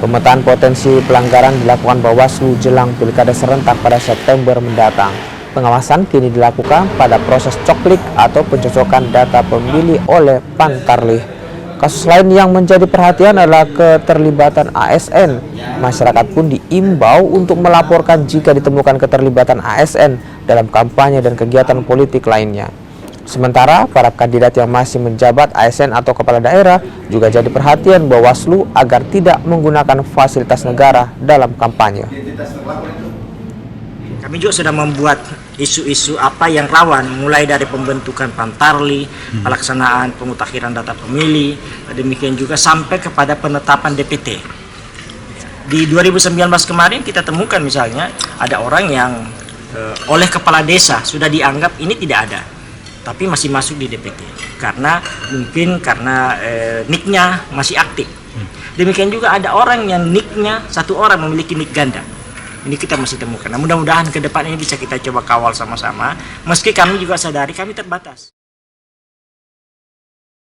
Pemetaan potensi pelanggaran dilakukan Bawaslu jelang Pilkada serentak pada September mendatang. Pengawasan kini dilakukan pada proses coklik atau pencocokan data pemilih oleh Pantarlih. Kasus lain yang menjadi perhatian adalah keterlibatan ASN. Masyarakat pun diimbau untuk melaporkan jika ditemukan keterlibatan ASN dalam kampanye dan kegiatan politik lainnya. Sementara para kandidat yang masih menjabat ASN atau kepala daerah juga jadi perhatian Bawaslu agar tidak menggunakan fasilitas negara dalam kampanye. Kami juga sudah membuat isu-isu apa yang rawan, mulai dari pembentukan Pantarlih, pelaksanaan pemutakhiran data pemilih, demikian juga sampai kepada penetapan DPT. Di 2019 kemarin kita temukan misalnya ada orang yang oleh kepala desa sudah dianggap ini tidak ada, tapi masih masuk di DPT karena mungkin karena nicknya masih aktif. Demikian juga ada orang yang nicknya satu orang memiliki nick ganda. Ini kita masih temukan. Nah, mudah-mudahan ke depan ini bisa kita coba kawal sama-sama. Meski kami juga sadari kami terbatas.